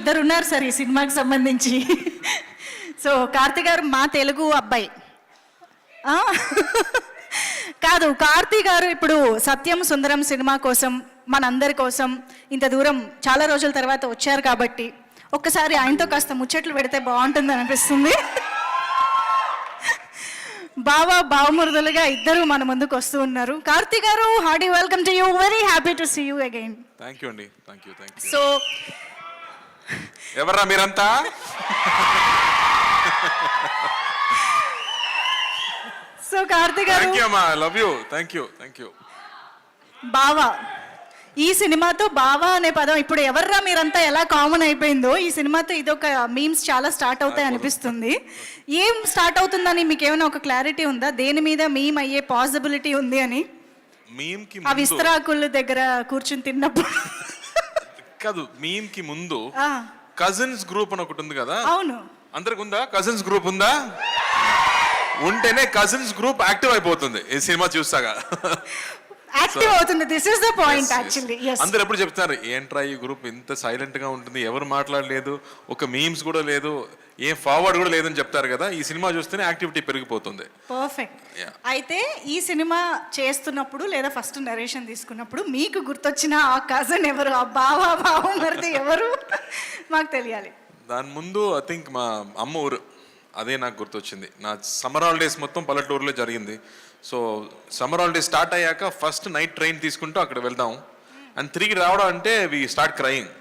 ఇద్దరు ఉన్నారు సార్ ఈ సినిమాకి సంబంధించి. సో కార్తీ గారు మా తెలుగు అబ్బాయి కాదు, కార్తీ గారు ఇప్పుడు సత్యం సుందరం సినిమా కోసం మనందరి కోసం ఇంత దూరం చాలా రోజుల తర్వాత వచ్చారు కాబట్టి ఒక్కసారి ఆయనతో కాస్త ముచ్చట్లు పెడితే బాగుంటుంది అనిపిస్తుంది. బావమరుదులుగా ఇద్దరు మన ముందుకు వస్తూ ఉన్నారు. కార్తీ గారు, hearty welcome to you. Very happy to see you again. Thank you అండి. Thank you. సో ఎవర్రా మీరంతా? సో కార్తీ గారు, థ్యాంక్ యూ అమ్మా, I love you. Thank you. బావా, ఈ సినిమాతో బావా అనే పదం ఇప్పుడు ఎవర్రా మీరంతా ఎలా కామన్ అయిపోయిందో ఈ సినిమాతో ఇదొక మీమ్స్ చాలా స్టార్ట్ అవుతాయి అనిపిస్తుంది. ఏం స్టార్ట్ అవుతుందని మీకు ఏమైనా ఒక క్లారిటీ ఉందా? దేని మీద మీమ్ అయ్యే పాసిబిలిటీ ఉంది అని? మీమ్ కి ఆ విస్తరాకుల దగ్గర కూర్చుని తిన్నప్పుడు కాదు, మీమ్ కి ముందు కజిన్స్ గ్రూప్ అని ఒకటి ఉంది కదా. అవును, అందరికి ఉందా? కజిన్స్ గ్రూప్ ఉందా? ఉంటేనే కజిన్స్ గ్రూప్ యాక్టివ్ అయిపోతుంది ఈ సినిమా చూస్తాగా. యాక్టివ్ అవుతుంది. This is the point actually. అందరు ఎప్పుడు చెప్తున్నారు, ఏంట్రా ఈ గ్రూప్ ఇంత సైలెంట్ గా ఉంటుంది, ఎవరు మాట్లాడలేదు, ఒక మీమ్స్ కూడా లేదు, ఏం ఫార్వర్డ్ కూడా లేదని చెప్తారు కదా. ఈ సినిమా చూస్తేనే యాక్టివిటీ పెరిగిపోతుంది. పర్ఫెక్ట్. అయితే ఈ సినిమా చేస్తున్నప్పుడు లేదా ఫస్ట్ నరేషన్ తీసుకున్నప్పుడు మీకు గుర్తొచ్చిన ఆ కజన్ ఎవరు, ఆ బావమరిది ఎవరు మాకు తెలియాలి. దాని ముందు ఐ థింక్ మా అమ్మ ఊరు, అదే నాకు గుర్తొచ్చింది. నా సమ్మర్ హాలిడేస్ మొత్తం పల్లెటూరులో జరిగింది. సో సమ్మర్ హాలిడేస్ స్టార్ట్ అయ్యాక ఫస్ట్ నైట్ ట్రైన్ తీసుకుంటూ అక్కడ వెళ్దాం అండ్ తిరిగి రావడం అంటే వి స్టార్ట్ క్రయింగ్.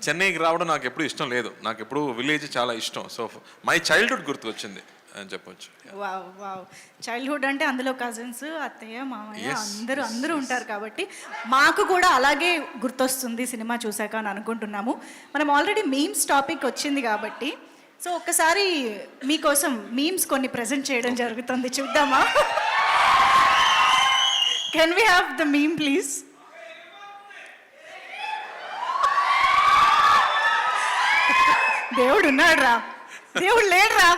చెన్నైకి రావడం నాకు ఎప్పుడు ఇష్టం లేదు, నాకు ఎప్పుడు విలేజ్ చాలా ఇష్టం. సో మై చైల్డ్హుడ్ గుర్తుకొచ్చింది అని చెప్పొచ్చు. వావ్. చైల్డ్హుడ్ అంటే అందులో కజిన్స్, అత్తయ్య, మామయ్య అందరూ ఉంటారు కాబట్టి మాకు కూడా అలాగే గుర్తొస్తుంది సినిమా చూసాక అని అనుకుంటున్నాము. మనం ఆల్రెడీ మీమ్స్ టాపిక్ వచ్చింది కాబట్టి సో ఒక్కసారి మీకోసం మీమ్స్ కొన్ని ప్రెజెంట్ చేయడం జరుగుతుంది, చూద్దామా? Can we have the meme please? దేవుడు ఉన్నాడురా, దేవుడు లేడురా.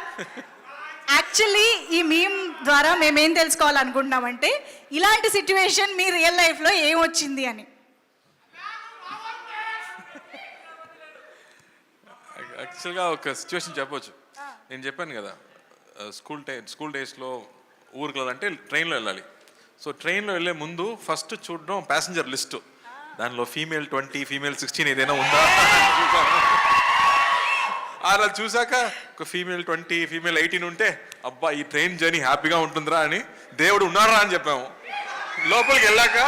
యాక్చువల్లీ ఈ మీమ్ ద్వారా మేమేం తెలుసుకోవాలనుకుంటున్నామంటే ఇలాంటి సిచ్యువేషన్ మీ రియల్ లైఫ్లో ఏమొచ్చింది అని. యాక్చువల్గా ఒక సిచ్యువేషన్ చెప్పొచ్చు. నేను చెప్పాను కదా, స్కూల్ డేస్లో ఊరికి వెళ్ళాలంటే ట్రైన్లో వెళ్ళాలి. సో ట్రైన్లో వెళ్ళే ముందు ఫస్ట్ చూడడం ప్యాసింజర్ లిస్టు, దానిలో ఫీమేల్ 20 ఫీమేల్ 16 ఏదైనా ఉందా అలా చూసాక ఒక ఫీమేల్ 20 ఫీమేల్ 18 ఉంటే అబ్బా ఈ ట్రైన్ జర్నీ హ్యాపీగా ఉంటుందిరా అని దేవుడు ఉన్నారా అని చెప్పాము. లోపలికి వెళ్ళాక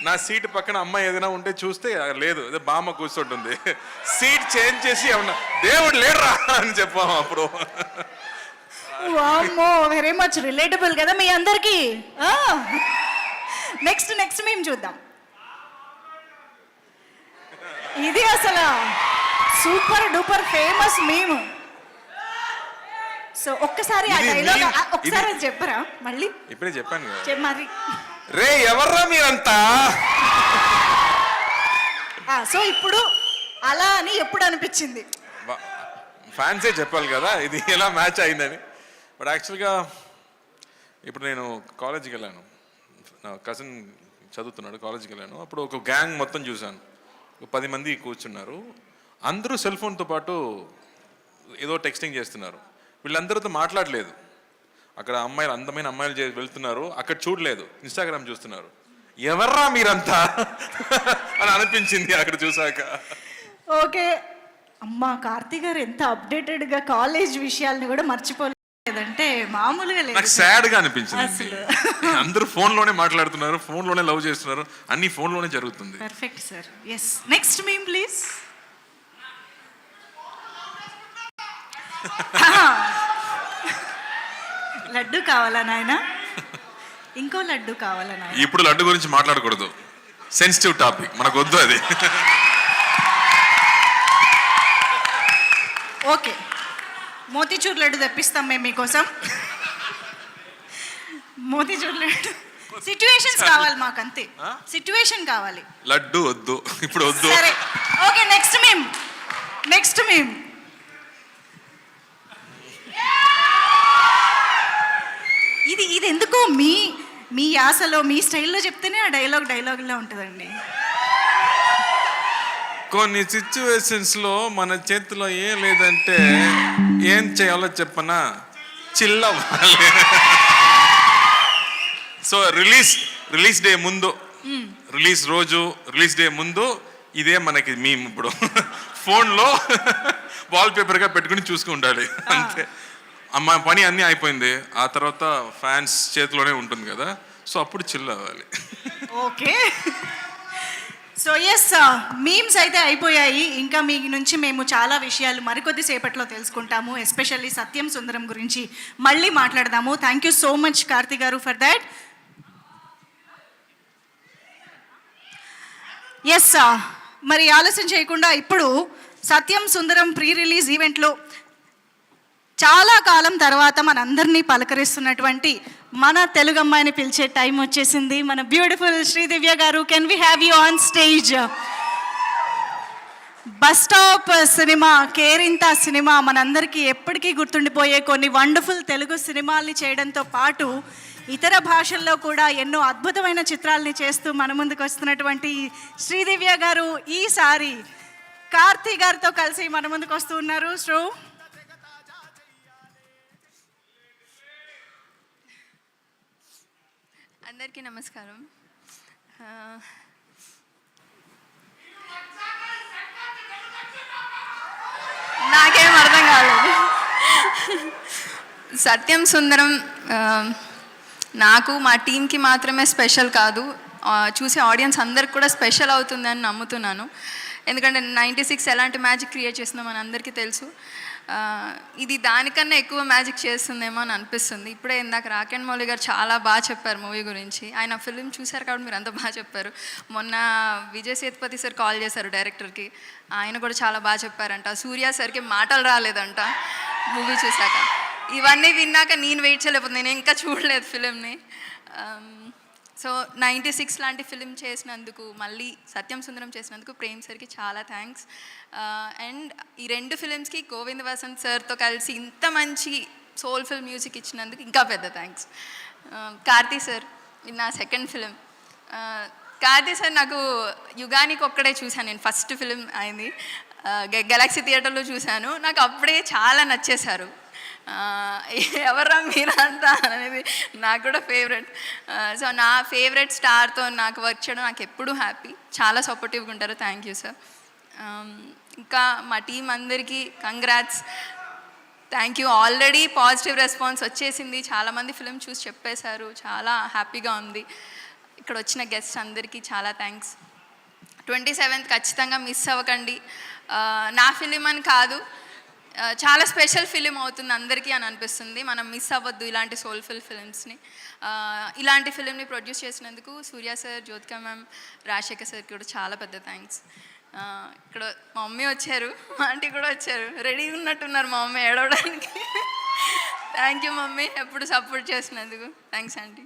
నా సీట్ పక్కన అమ్మాయి ఏదైనా ఉంటే చూస్తే లేదు, అదే బామ్మ కూర్చుంటుంది. సీట్ చేంజ్ చేసి ఏమన్నా దేవుడు లేడురా అని చెప్పాము అప్పుడు. వామ్మో, వెరీ మచ్ రిలేటబుల్ కదా మీ అందరికి. నెక్స్ట్ మేము చూద్దాం. ఇది అసలు super duper famous meme. So ఒక్కసారి ఆ డైలాగ్ ఒకసారి చెప్పరా మళ్ళీ? ఇప్పుడే చెప్పాను కదా. మరి రే ఎవర్రా మీరంతా. సో ఇప్పుడు అలా అని ఎప్పుడు అనిపించింది? ఫ్యాన్సే చెప్పాలి కదా ఇది ఎలా మ్యాచ్ అయిందని. బట్ యాక్చువల్గా ఇప్పుడు నేను కాలేజీకి వెళ్ళాను, నా కజిన్ చదువుతున్నాడు, కాలేజీకి వెళ్ళాను. అప్పుడు ఒక గ్యాంగ్ మొత్తం చూశాను, 10 మంది కూర్చున్నారు. అందరూ సెల్ ఫోన్తో పాటు ఏదో టెక్స్టింగ్ చేస్తున్నారు. వీళ్ళందరితో మాట్లాడలేదు. అక్కడ అమ్మాయిలు, అందమైన అమ్మాయిలు వెళ్తున్నారు, అక్కడ చూడలేదు, ఇన్స్టాగ్రామ్ చూస్తున్నారు. ఎవర్రా మీరంతా అని అనిపించింది అక్కడ చూసాక. ఓకే అమ్మా, కార్తీ గారు ఎంత అప్డేటెడ్గా కాలేజ్ విషయాల్ని కూడా మర్చిపోలేదంటే మామూలుగా లేదు. నాకు సాడ్ గా అనిపించింది. అందరూ ఫోన్లోనే మాట్లాడుతున్నారు, ఫోన్లోనే లవ్ చేస్తున్నారు, అన్ని ఫోన్లోనే జరుగుతుంది. Perfect sir. Yes, next meme please. Laddu కావాలా నాయన? ఇంకో లడ్డు కావాలా నాయన? ఇప్పుడు లడ్డు గురించి మాట్లాడకూడదు, సెన్సిటివ్ టాపిక్, మనకు వద్దు అది. ఓకే, మోతీచూర్ లడ్డు తెప్పిస్తాం మేము మీకోసం. మోతీచూర్ లడ్డు సిచ్యువేషన్స్ కావాలి మాకు, అంతే. సిచ్యువేషన్ కావాలి, లడ్డు వద్దు ఇప్పుడు వద్దు. సరే ఓకే, నెక్స్ట్ మీమ్. ఇది ఎందుకో మీ యాసలో మీ స్టైల్లో చెప్తేనే ఆ డైలాగ్లో ఉంటుందండి. కొన్ని సిచ్యువేషన్స్లో మన చేతిలో ఏం లేదంటే ఏం చేయాలో చెప్పనా, చిల్లవ్వాలి. సో రిలీజ్ డే ముందు, రిలీజ్ డే ముందు ఇదే మనకి మేము ఇప్పుడు ఫోన్లో వాల్పేపర్గా పెట్టుకుని చూసుకుంటాలి అంతే. అమ్మ పని అన్నీ అయిపోయింది, ఆ తర్వాత ఫ్యాన్స్ చేతిలోనే ఉంటుంది కదా, సో అప్పుడు చిల్ అవ్వాలి. ఓకే, సో ఎస్, మీమ్స్ అయితే అయిపోయాయి. ఇంకా మీ నుంచి మేము చాలా విషయాలు మరికొద్ది సేపట్లో తెలుసుకుంటాము. ఎస్పెషల్లీ సత్యం సుందరం గురించి మళ్ళీ మాట్లాడదాము. Thank you so much Karthi గారు ఫర్ దాట్. ఎస్, మరి ఆలస్యం చేయకుండా ఇప్పుడు సత్యం సుందరం ప్రీ రిలీజ్ ఈవెంట్లో చాలా కాలం తర్వాత మనందరినీ పలకరిస్తున్నటువంటి మన తెలుగు అమ్మాయిని పిలిచే టైం వచ్చేసింది. మన beautiful Sridivya garu, can we have you on stage? Bus stop cinema, Kerintha cinema మనందరికీ ఎప్పటికీ గుర్తుండిపోయే కొన్ని వండర్ఫుల్ తెలుగు సినిమాల్ని చేయడంతో పాటు ఇతర భాషల్లో కూడా ఎన్నో అద్భుతమైన చిత్రాలని చేస్తూ మన ముందుకు వస్తున్నటువంటి శ్రీదివ్య గారు ఈసారి కార్తీ గారితో కలిసి మన ముందుకు వస్తూ ఉన్నారు. సో అందరికీ నమస్కారం. నాకేం అర్థం కాలేదు. సత్యం సుందరం నాకు, మా టీంకి మాత్రమే స్పెషల్ కాదు, చూసే ఆడియన్స్ అందరికి కూడా స్పెషల్ అవుతుందని నమ్ముతున్నాను. ఎందుకంటే 96 ఎలాంటి మ్యాజిక్ క్రియేట్ చేస్తుందో మన అందరికీ తెలుసు. ఇది దానికన్నా ఎక్కువ మ్యాజిక్ చేస్తుందేమో అని అనిపిస్తుంది. ఇప్పుడే ఇందాక రాకెన్ మౌలి గారు చాలా బాగా చెప్పారు మూవీ గురించి. ఆయన ఫిల్మ్ చూశారు కాబట్టి మీరు అంత బాగా చెప్పారు. మొన్న విజయ్ సేతుపతి సార్ కాల్ చేశారు డైరెక్టర్కి, ఆయన కూడా చాలా బాగా చెప్పారంట. సూర్య సార్కి మాటలు రాలేదంట మూవీ చూశాక. ఇవన్నీ విన్నాక నేను వెయిట్ చేయలేకపోతే, నేను ఇంకా చూడలేదు ఫిలింని. సో 96 లాంటి ఫిలిం చేసినందుకు, మళ్ళీ సత్యం సుందరం చేసినందుకు ప్రేమ్ సార్కి చాలా థ్యాంక్స్. అండ్ ఈ 2 ఫిలిమ్స్కి గోవింద్ వసంత్ సార్తో కలిసి ఇంత మంచి సోల్ఫుల్ మ్యూజిక్ ఇచ్చినందుకు ఇంకా పెద్ద థ్యాంక్స్. కార్తీ సార్, ఇది నా సెకండ్ ఫిలిం. కార్తీ సార్ నాకు యుగానికి ఒక్కడే చూశాను నేను, ఫస్ట్ ఫిలిం అయింది గెలాక్సీ థియేటర్లో చూశాను. నాకు అప్పుడే చాలా నచ్చేశారు. ఎవరా మీరంతా అనేది నాకు కూడా ఫేవరెట్. సో నా ఫేవరెట్ స్టార్తో నాకు వర్క్ చేయడం నాకు ఎప్పుడూ హ్యాపీ. చాలా సపోర్టివ్గా ఉంటారు. Thank you sir. ఇంకా మా టీం అందరికీ congrats, thank you. Already positive response వచ్చేసింది, చాలామంది ఫిలిం చూసి చెప్పేశారు, చాలా హ్యాపీగా ఉంది. ఇక్కడ వచ్చిన గెస్ట్ అందరికీ చాలా థ్యాంక్స్. 27th ఖచ్చితంగా మిస్ అవ్వకండి. నా ఫిలిం అని కాదు, చాలా స్పెషల్ ఫిలిం అవుతుంది అందరికీ అని అనిపిస్తుంది. మనం మిస్ అవ్వద్దు ఇలాంటి సోల్ఫుల్ ఫిలిమ్స్ని. ఇలాంటి ఫిలింని ప్రొడ్యూస్ చేసినందుకు సూర్య సార్, జ్యోతిక మ్యామ్, రాజశేఖర్ సార్కి కూడా చాలా పెద్ద థ్యాంక్స్. ఇక్కడ మా మమ్మీ వచ్చారు, మా ఆంటీ కూడా వచ్చారు, రెడీగా ఉన్నట్టున్నారు మా మమ్మీ ఏడవడానికి. థ్యాంక్ యూ మమ్మీ, ఎప్పుడు సపోర్ట్ చేసినందుకు. Thanks aunty.